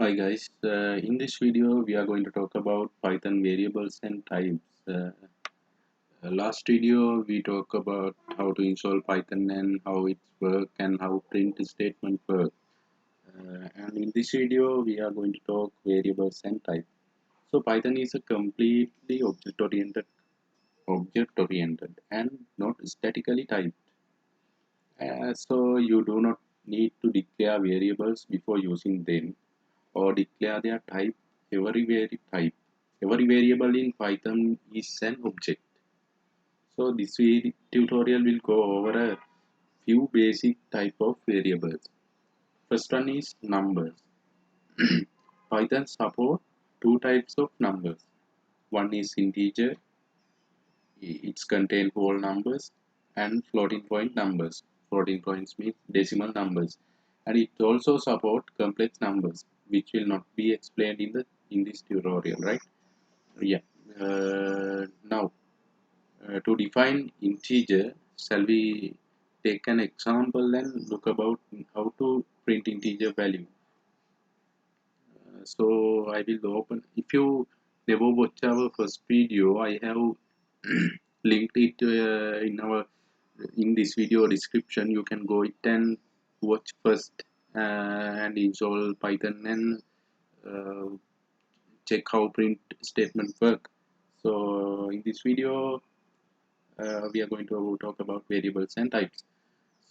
Hi guys, in this video we are going to talk about Python variables and types. Last video we talked about how to install Python and how it works and how print statement work. And in this video we are going to talk variables and types. So Python is a completely object oriented and not statically typed. So you do not need to declare variables before using them or declare their type. Every variable in Python is an object. So this tutorial will go over a few basic type of variables. First one is numbers. Python support two types of numbers. One is integer, it's contain whole numbers, and floating point numbers. Floating points means decimal numbers, and it also support complex numbers, which will not be explained in this tutorial, right? Yeah. Now, to define integer, shall we take an example and look about how to print integer value? So I will open. If you never watch our first video, I have linked it in this video description. You can go it and watch first and install Python and uh, check how print statement work. So in this video we are going to talk about variables and types.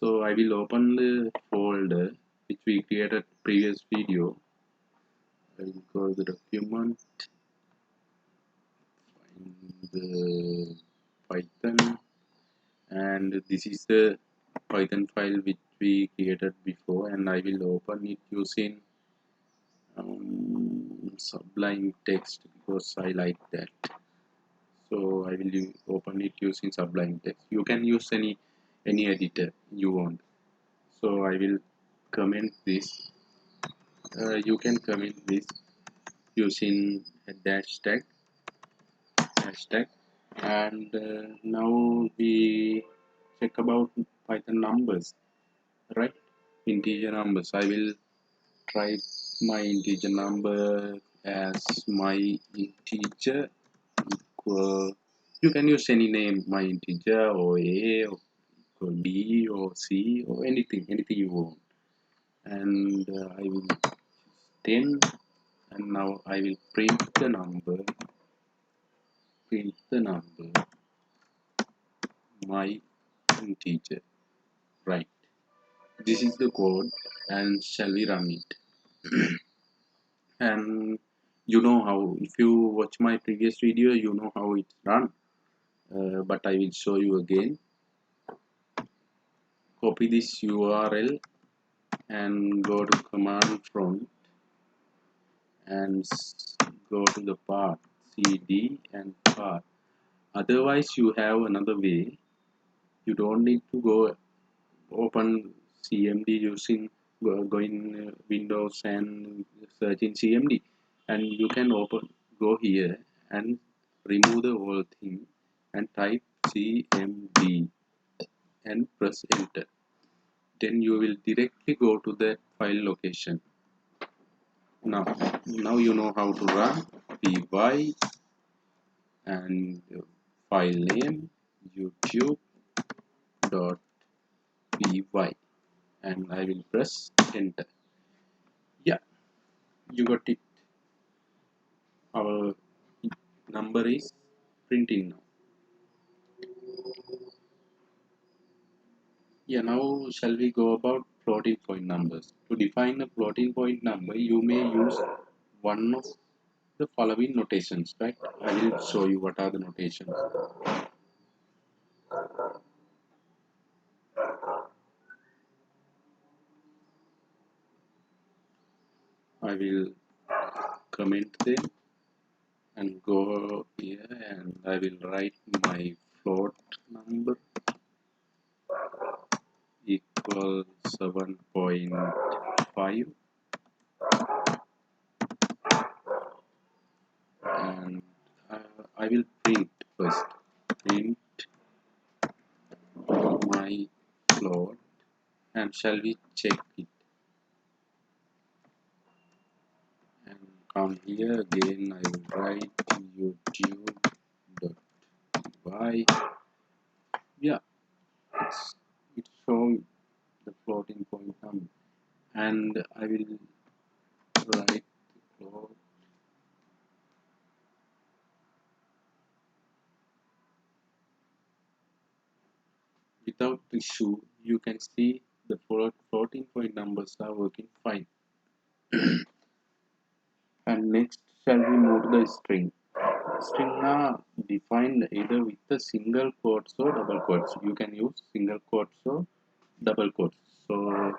So I will open the folder which we created previous video. I will go to the document, find the Python, and this is the Python file which we created before, and I will open it using Sublime Text because I like that. So I will open it using Sublime Text. You can use any editor you want. So I will comment this. You can comment this using a hashtag, and now we check about Python numbers, right? Integer numbers. I will type my integer number as my integer equal. You can use any name, my integer or a or b or c or anything you want, and I will 10, and now I will print the number my integer, right? This is the code, and shall we run it? And you know how, if you watch my previous video, you know how it's run, but I will show you again. Copy this URL and go to command prompt and go to the path cd and path. Otherwise you have another way. You don't need to go open cmd using going windows and search in cmd, and you can go here and remove the whole thing and type cmd and press enter. Then you will directly go to that file location. Now you know how to run py and file name youtube.py, and I will press enter. Yeah, you got it. Our number is printing now. Yeah, now shall we go about floating point numbers? To define a floating point number, you may use one of the following notations, right? I will show you what are the notations. I will comment them and go here, and I will write my float number equal 7.5, and I will print first. Print my float, and shall we check it? come here again. I will write youtube.py. Yeah, it's showing the floating point number, and I will write float without issue. You can see the floating point numbers are working fine. And next, shall we move to the string? String are defined either with the single quotes or double quotes. You can use single quotes or double quotes. So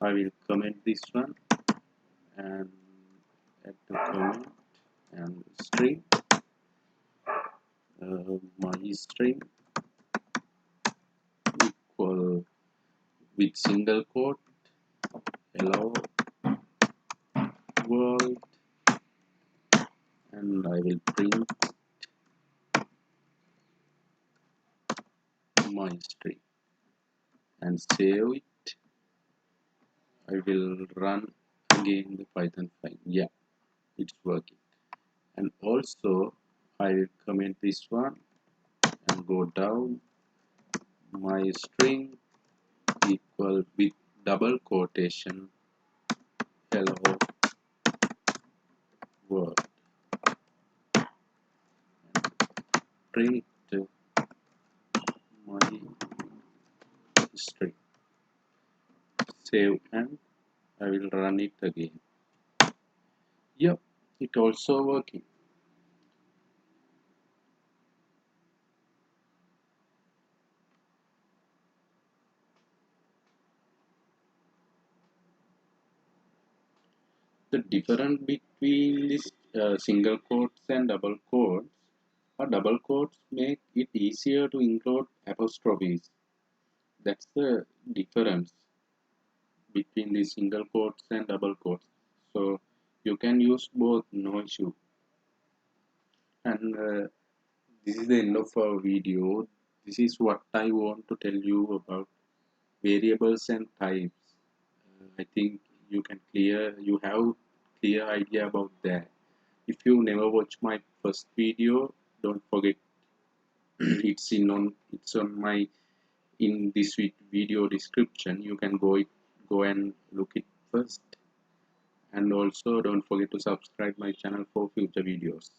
I will comment this one and add the comment and string, my string equal with single quote hello world, and I will print my string and save it. I will run again the Python file. Yeah, it's working. And also I will comment this one and go down, my string equal with double quotation hello world, print my string, save, and I will run it again. Yep, it also working. The difference between this single quotes and double quotes, or double quotes make it easier to include apostrophes. That's the difference between the single quotes and double quotes. So you can use both, no issue. And this is the end of our video. This is what I want to tell you about variables and types. I think you have clear idea about that. If you never watched my first video, don't forget it's on my in this video description. You can go and look it first. And also don't forget to subscribe my channel for future videos.